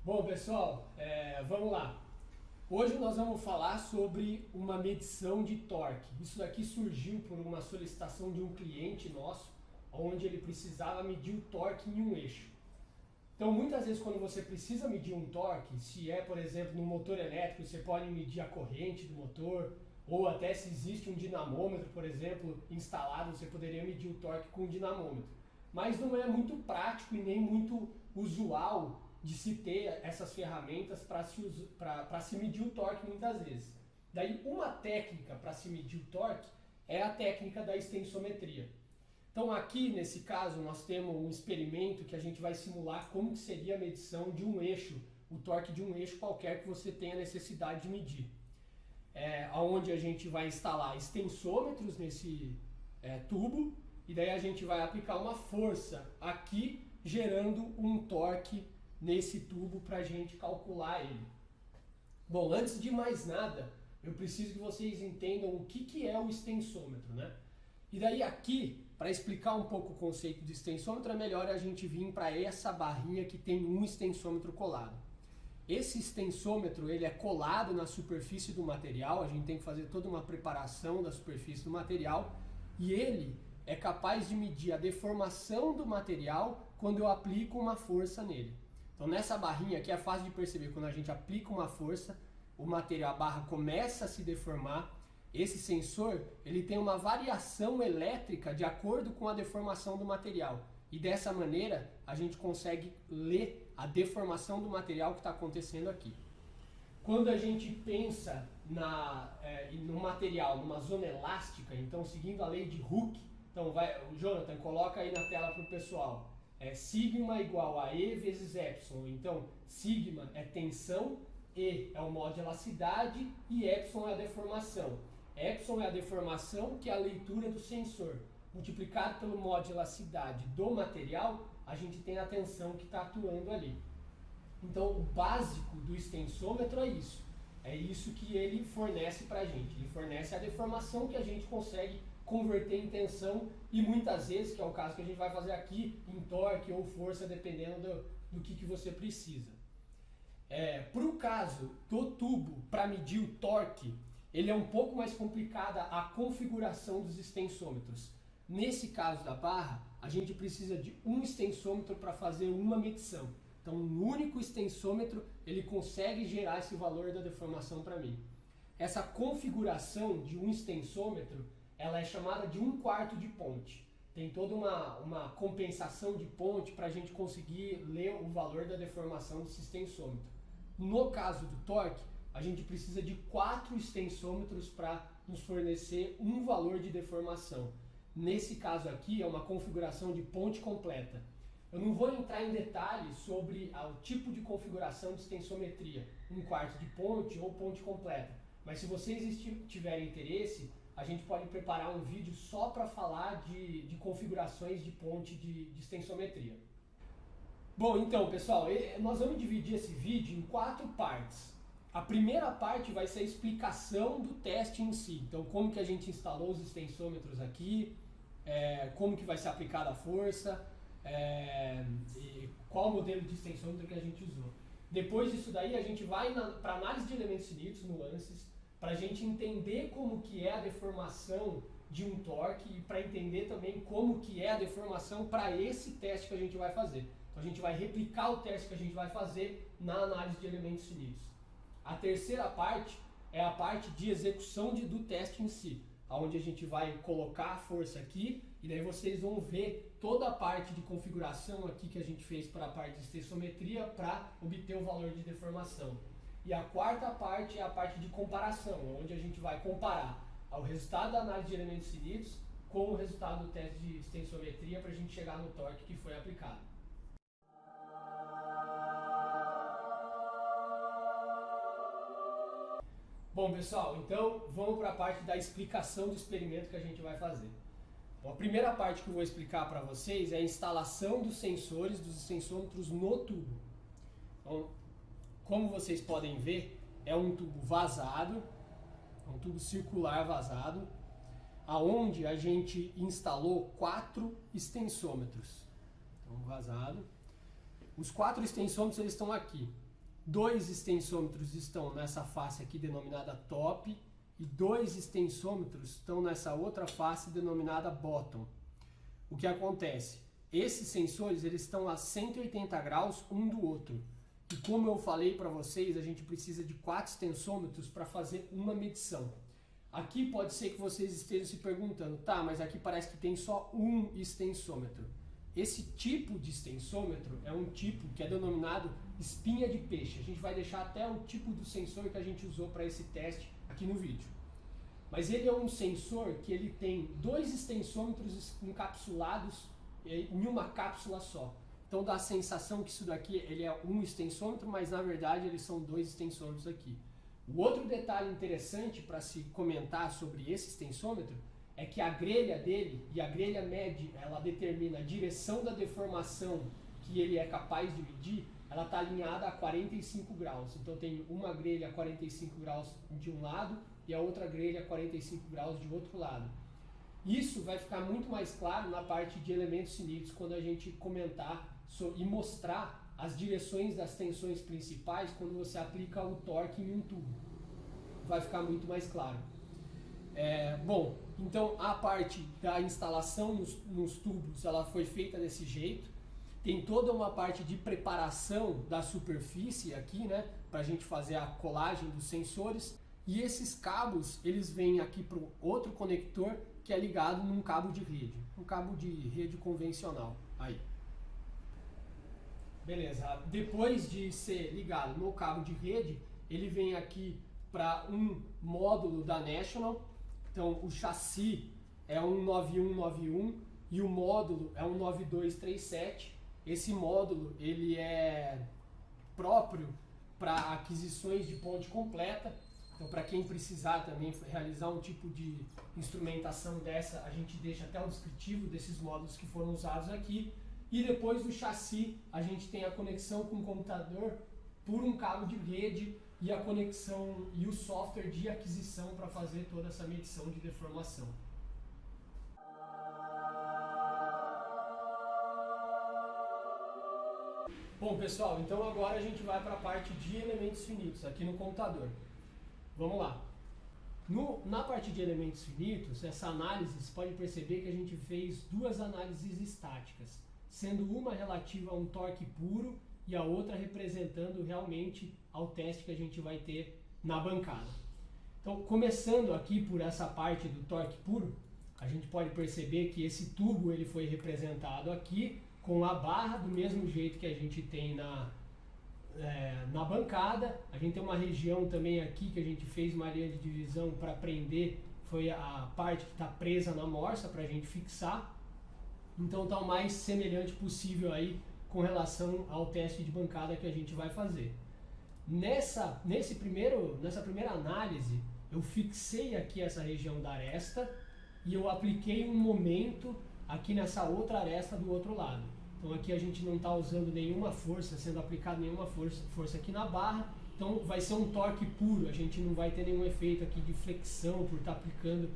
Bom, pessoal, vamos lá. Hoje nós vamos falar sobre uma medição de torque. Isso daqui surgiu por uma solicitação de um cliente nosso, onde ele precisava medir o torque em um eixo. Então, muitas vezes quando você precisa medir um torque, se é, por exemplo, no motor elétrico, você pode medir a corrente do motor, ou até se existe um dinamômetro, por exemplo, instalado, você poderia medir o torque com um dinamômetro. Mas não é muito prático e nem muito usual de se ter essas ferramentas para se medir o torque muitas vezes. Daí, uma técnica para se medir o torque é a técnica da extensometria. Então aqui, nesse caso, nós temos um experimento que a gente vai simular como que seria a medição de um eixo, o torque de um eixo qualquer que você tenha necessidade de medir. Onde a gente vai instalar extensômetros nesse tubo, e daí a gente vai aplicar uma força aqui, gerando um torque nesse tubo para a gente calcular ele. Bom, antes de mais nada, eu preciso que vocês entendam o que é o extensômetro, né? E daí aqui, para explicar um pouco o conceito de extensômetro, é melhor a gente vir para essa barrinha que tem um extensômetro colado. Esse extensômetro ele é colado na superfície do material, a gente tem que fazer toda uma preparação da superfície do material, e ele é capaz de medir a deformação do material quando eu aplico uma força nele. Então nessa barrinha aqui é fácil de perceber, quando a gente aplica uma força, o material, a barra começa a se deformar. Esse sensor ele tem uma variação elétrica de acordo com a deformação do material. E dessa maneira a gente consegue ler a deformação do material que está acontecendo aqui. Quando a gente pensa no material, numa zona elástica, então seguindo a lei de Hooke, então Jonathan, coloca aí na tela para o pessoal. Sigma igual a E vezes Epsilon. Então, sigma é tensão, E é o modo de elasticidade e Epsilon é a deformação. Epsilon é a deformação, que é a leitura do sensor. Multiplicado pelo modo de elasticidade do material, a gente tem a tensão que está atuando ali. Então, o básico do extensômetro é isso. É isso que ele fornece para a gente. Ele fornece a deformação que a gente consegue converter em tensão e muitas vezes, que é o caso que a gente vai fazer aqui, em torque ou força, dependendo do que você precisa. Para o caso do tubo, para medir o torque, ele é um pouco mais complicada a configuração dos extensômetros. Nesse caso da barra, a gente precisa de um extensômetro para fazer uma medição. Então, um único extensômetro, ele consegue gerar esse valor da deformação para mim. Essa configuração de um extensômetro, ela é chamada de 1/4 de ponte. Tem toda uma compensação de ponte para a gente conseguir ler o valor da deformação desse extensômetro. No caso do torque, a gente precisa de 4 extensômetros para nos fornecer um valor de deformação. Nesse caso aqui é uma configuração de ponte completa. Eu não vou entrar em detalhes sobre o tipo de configuração de extensometria, 1/4 de ponte ou ponte completa. Mas se vocês tiverem interesse, a gente pode preparar um vídeo só para falar de configurações de ponte de extensometria. Bom, então pessoal, nós vamos dividir esse vídeo em 4 partes. A primeira parte vai ser a explicação do teste em si. Então, como que a gente instalou os extensômetros aqui, como que vai ser aplicada a força, e qual o modelo de extensômetro que a gente usou. Depois disso daí, a gente vai para análise de elementos finitos, nuances, para a gente entender como que é a deformação de um torque e para entender também como que é a deformação para esse teste que a gente vai fazer. Então a gente vai replicar o teste que a gente vai fazer na análise de elementos finitos. A terceira parte é a parte de execução do teste em si, onde a gente vai colocar a força aqui e daí vocês vão ver toda a parte de configuração aqui que a gente fez para a parte de extensometria para obter o valor de deformação. E a quarta parte é a parte de comparação, onde a gente vai comparar o resultado da análise de elementos finitos com o resultado do teste de extensometria para a gente chegar no torque que foi aplicado. Bom pessoal, então vamos para a parte da explicação do experimento que a gente vai fazer. Bom, a primeira parte que eu vou explicar para vocês é a instalação dos sensores, dos extensômetros no tubo. Então, como vocês podem ver, é um tubo vazado, um tubo circular vazado, aonde a gente instalou 4 extensômetros. Então, vazado. Os 4 extensômetros eles estão aqui. 2 extensômetros estão nessa face aqui denominada top e 2 extensômetros estão nessa outra face denominada bottom. O que acontece? Esses sensores eles estão a 180 graus um do outro. E como eu falei para vocês, a gente precisa de 4 extensômetros para fazer uma medição. Aqui pode ser que vocês estejam se perguntando, tá, mas aqui parece que tem só um extensômetro. Esse tipo de extensômetro é um tipo que é denominado espinha de peixe. A gente vai deixar até o tipo do sensor que a gente usou para esse teste aqui no vídeo. Mas ele é um sensor que ele tem 2 extensômetros encapsulados em uma cápsula só. Então dá a sensação que isso daqui ele é um extensômetro, mas na verdade eles são 2 extensômetros aqui. O outro detalhe interessante para se comentar sobre esse extensômetro é que a grelha dele, e a grelha mede, ela determina a direção da deformação que ele é capaz de medir, ela está alinhada a 45 graus. Então tem uma grelha a 45 graus de um lado e a outra grelha a 45 graus de outro lado. Isso vai ficar muito mais claro na parte de elementos finitos quando a gente comentar e mostrar as direções das tensões principais quando você aplica o torque em um tubo. Vai ficar muito mais claro. Bom, então a parte da instalação nos tubos ela foi feita desse jeito. Tem toda uma parte de preparação da superfície aqui, né, para a gente fazer a colagem dos sensores. E esses cabos eles vêm aqui para o outro conector que é ligado num cabo de rede, um cabo de rede convencional. Aí. Beleza. Depois de ser ligado no cabo de rede, ele vem aqui para um módulo da National. Então o chassi é um 9191 e o módulo é um 9237. Esse módulo ele é próprio para aquisições de ponte completa. Então para quem precisar também realizar um tipo de instrumentação dessa, a gente deixa até o descritivo desses módulos que foram usados aqui. E depois do chassi a gente tem a conexão com o computador por um cabo de rede e a conexão e o software de aquisição para fazer toda essa medição de deformação. Bom pessoal, então agora a gente vai para a parte de elementos finitos aqui no computador. Vamos lá. Na parte de elementos finitos, essa análise, você pode perceber que a gente fez 2 análises estáticas, sendo uma relativa a um torque puro e a outra representando realmente ao teste que a gente vai ter na bancada. Então, começando aqui por essa parte do torque puro, a gente pode perceber que esse tubo ele foi representado aqui com a barra do mesmo jeito que a gente tem na bancada. A gente tem uma região também aqui que a gente fez uma linha de divisão para prender, foi a parte que está presa na morsa para a gente fixar. Então está o mais semelhante possível aí com relação ao teste de bancada que a gente vai fazer. Nessa primeira análise, eu fixei aqui essa região da aresta e eu apliquei um momento aqui nessa outra aresta do outro lado. Então aqui a gente não está usando nenhuma força, sendo aplicada nenhuma força aqui na barra, então vai ser um torque puro, a gente não vai ter nenhum efeito aqui de flexão por estar aplicando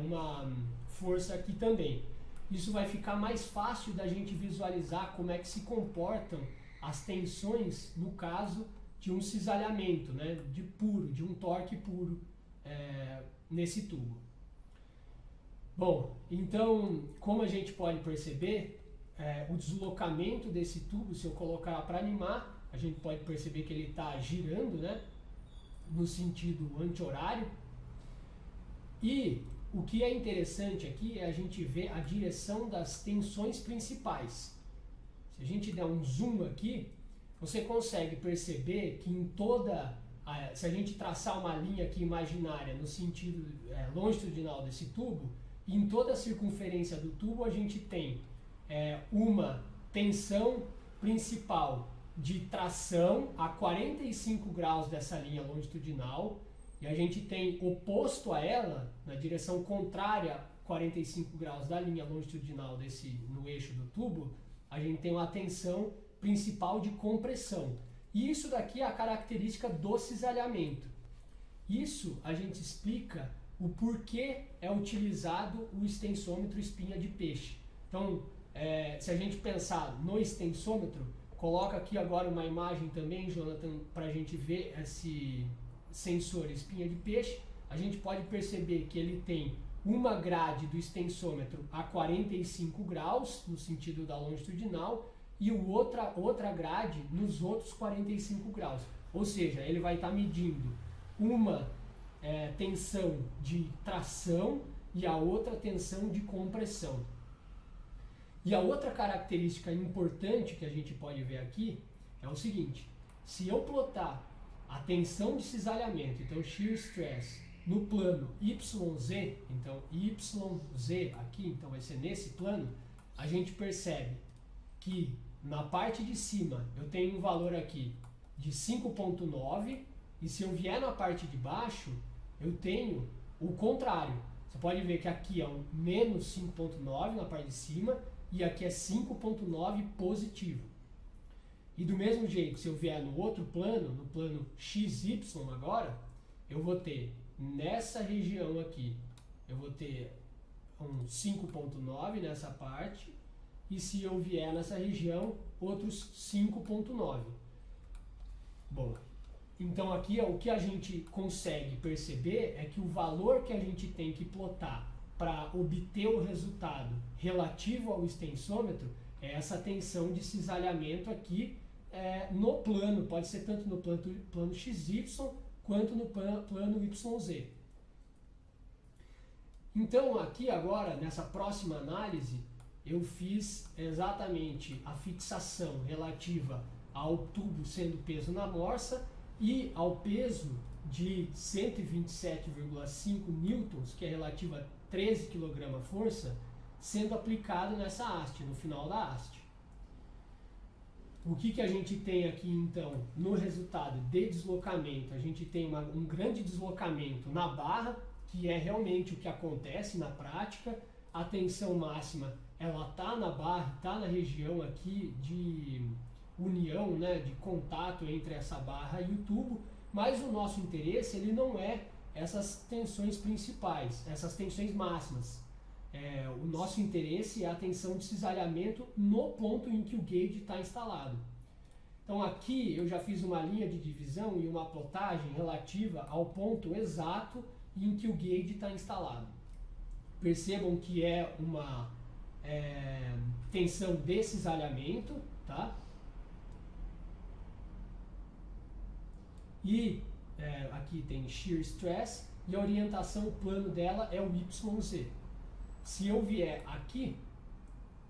uma força aqui também. Isso vai ficar mais fácil da gente visualizar como é que se comportam as tensões no caso de um cisalhamento, né, de um torque puro nesse tubo. Bom, então, como a gente pode perceber, o deslocamento desse tubo, se eu colocar para animar, a gente pode perceber que ele está girando, né, no sentido anti-horário. E o que é interessante aqui é a gente ver a direção das tensões principais. Se a gente der um zoom aqui, você consegue perceber que se a gente traçar uma linha aqui imaginária no sentido longitudinal desse tubo, em toda a circunferência do tubo a gente tem uma tensão principal de tração a 45 graus dessa linha longitudinal, e a gente tem oposto a ela, na direção contrária a 45 graus da linha longitudinal no eixo do tubo, a gente tem uma tensão principal de compressão. E isso daqui é a característica do cisalhamento. Isso a gente explica o porquê é utilizado o extensômetro espinha de peixe. Então, se a gente pensar no extensômetro, Coloca aqui agora uma imagem também, Jonathan, para a gente ver esse sensor espinha de peixe. A gente pode perceber que ele tem uma grade do extensômetro a 45 graus, no sentido da longitudinal, e outra grade nos outros 45 graus. Ou seja, ele vai estar medindo uma tensão de tração e a outra tensão de compressão. E a outra característica importante que a gente pode ver aqui é o seguinte: se eu plotar a tensão de cisalhamento, então shear stress, no plano YZ, então YZ aqui, então vai ser nesse plano, a gente percebe que na parte de cima eu tenho um valor aqui de 5,9 e se eu vier na parte de baixo eu tenho o contrário. Você pode ver que aqui é um menos 5,9 na parte de cima e aqui é 5,9 positivo. E do mesmo jeito, se eu vier no outro plano, no plano XY agora, eu vou ter nessa região aqui, eu vou ter um 5,9 nessa parte, e se eu vier nessa região, outros 5,9. Bom, então aqui o que a gente consegue perceber é que o valor que a gente tem que plotar para obter o resultado relativo ao extensômetro é essa tensão de cisalhamento aqui no plano, pode ser tanto no plano XY quanto no plano YZ. Então aqui agora, nessa próxima análise, eu fiz exatamente a fixação relativa ao tubo sendo peso na morsa e ao peso de 127,5 newtons, que é relativo a 13 kg força, sendo aplicado nessa haste, no final da haste. O que a gente tem aqui então no resultado de deslocamento? A gente tem um grande deslocamento na barra, que é realmente o que acontece na prática. A tensão máxima ela está na barra, está na região aqui de união, né, de contato entre essa barra e o tubo, mas o nosso interesse ele não é essas tensões principais, essas tensões máximas. O nosso interesse é a tensão de cisalhamento no ponto em que o gauge está instalado. Então aqui eu já fiz uma linha de divisão e uma plotagem relativa ao ponto exato em que o gauge está instalado. Percebam que é uma tensão de cisalhamento, tá? E aqui tem shear stress e a orientação, o plano dela é o YZ. Se eu vier aqui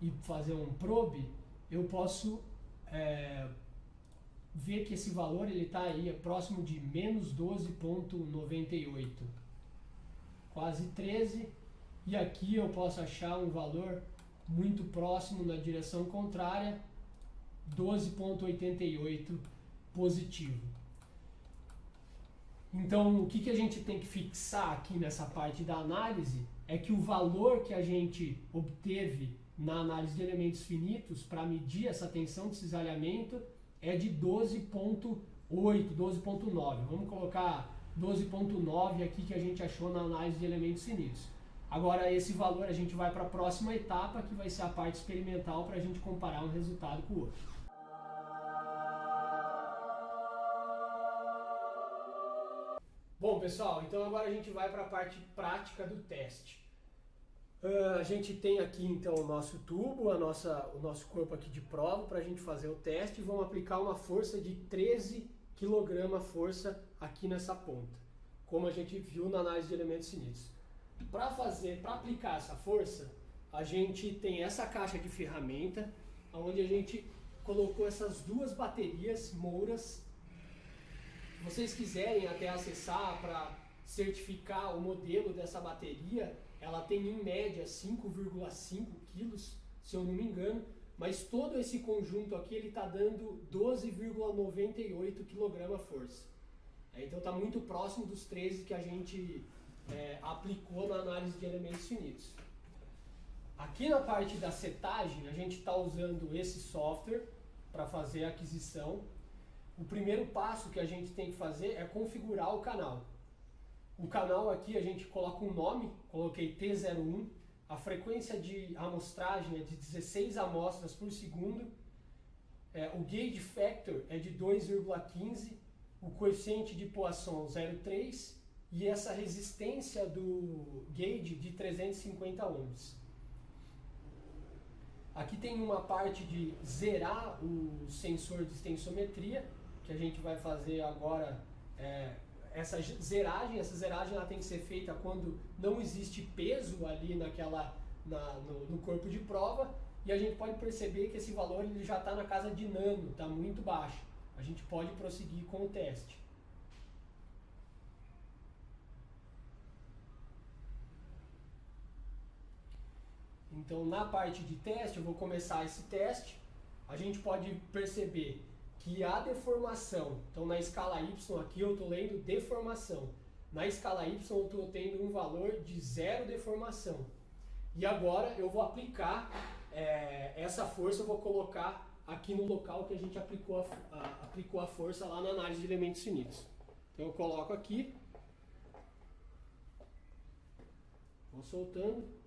e fazer um probe, eu posso ver que esse valor ele está aí próximo de menos 12,98, quase 13, e aqui eu posso achar um valor muito próximo na direção contrária, 12,88 positivo. Então, o que a gente tem que fixar aqui nessa parte da análise é que o valor que a gente obteve na análise de elementos finitos para medir essa tensão de cisalhamento é de 12,8, 12,9. Vamos colocar 12,9 aqui que a gente achou na análise de elementos finitos. Agora, esse valor a gente vai para a próxima etapa, que vai ser a parte experimental, para a gente comparar um resultado com o outro. Bom, pessoal, então agora a gente vai para a parte prática do teste. A gente tem aqui então o nosso tubo, o nosso corpo aqui de prova para a gente fazer o teste. Vamos aplicar uma força de 13 kg força aqui nessa ponta, como a gente viu na análise de elementos finitos. Para aplicar essa força, a gente tem essa caixa de ferramenta, onde a gente colocou essas duas baterias Mouras. Se vocês quiserem até acessar para certificar o modelo dessa bateria, ela tem em média 5,5 quilos, se eu não me engano, mas todo esse conjunto aqui ele está dando 12,98 kg força. Então está muito próximo dos 13 que a gente aplicou na análise de elementos finitos. Aqui na parte da setagem, a gente está usando esse software para fazer a aquisição. O primeiro passo que a gente tem que fazer é configurar o canal. O canal aqui a gente coloca um nome, coloquei T01, a frequência de amostragem é de 16 amostras por segundo, O gauge factor é de 2,15, o coeficiente de Poisson 0,3 e essa resistência do gauge de 350 ohms. Aqui tem uma parte de zerar o sensor de tensiometria, que a gente vai fazer agora. Essa zeragem ela tem que ser feita quando não existe peso ali no corpo de prova, e a gente pode perceber que esse valor ele já está na casa de nano, está muito baixo. A gente pode prosseguir com o teste. Então, na parte de teste, eu vou começar esse teste. A gente pode perceber que a deformação, então na escala Y aqui eu estou lendo deformação. Na escala Y eu estou tendo um valor de 0 deformação. E agora eu vou aplicar essa força, eu vou colocar aqui no local que a gente aplicou a força lá na análise de elementos finitos. Então eu coloco aqui, vou soltando.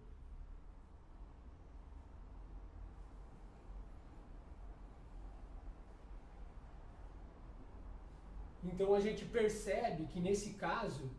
Então a gente percebe que nesse caso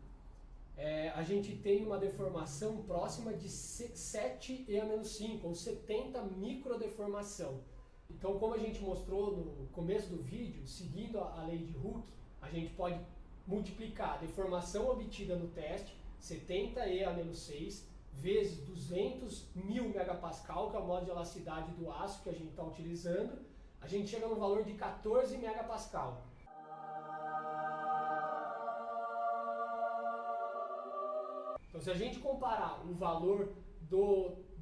a gente tem uma deformação próxima de 7e-5, ou 70 microdeformação. Então, como a gente mostrou no começo do vídeo, seguindo a lei de Hooke, a gente pode multiplicar a deformação obtida no teste, 70e-6, vezes 200.000 megapascal, que é o modo de elasticidade do aço que a gente está utilizando, a gente chega no valor de 14 megapascal. Então, se a gente comparar o valor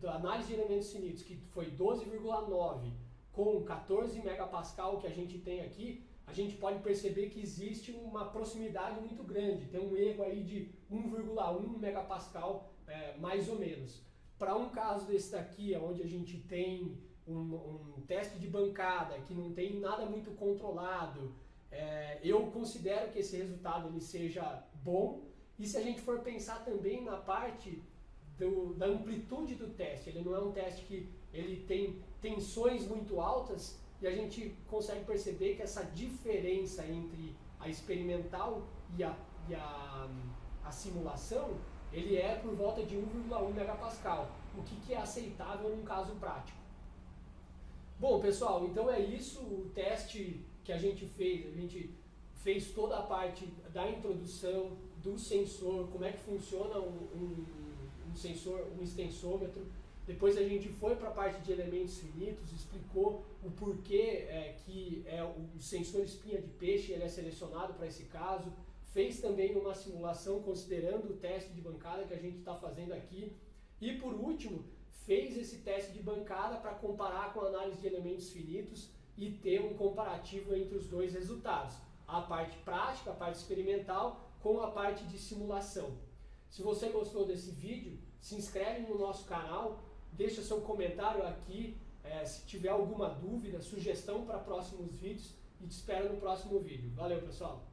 da análise de elementos finitos, que foi 12,9, com 14 megapascal que a gente tem aqui, a gente pode perceber que existe uma proximidade muito grande. Tem um erro aí de 1,1 megapascal, mais ou menos. Para um caso desse daqui, onde a gente tem um teste de bancada, que não tem nada muito controlado, eu considero que esse resultado ele seja bom. E se a gente for pensar também na parte da amplitude do teste, ele não é um teste que ele tem tensões muito altas, e a gente consegue perceber que essa diferença entre a experimental e a simulação, ele é por volta de 1,1 megapascal, o que é aceitável num caso prático. Bom, pessoal, então é isso o teste que a gente fez toda a parte da introdução do sensor, como é que funciona um sensor, um extensômetro. Depois a gente foi para a parte de elementos finitos, explicou o porquê que o sensor espinha de peixe ele é selecionado para esse caso. Fez também uma simulação considerando o teste de bancada que a gente está fazendo aqui. E por último, fez esse teste de bancada para comparar com a análise de elementos finitos e ter um comparativo entre os dois resultados. A parte prática, a parte experimental, com a parte de simulação. Se você gostou desse vídeo, se inscreve no nosso canal, deixa seu comentário aqui, se tiver alguma dúvida, sugestão para próximos vídeos, e te espero no próximo vídeo. Valeu, pessoal!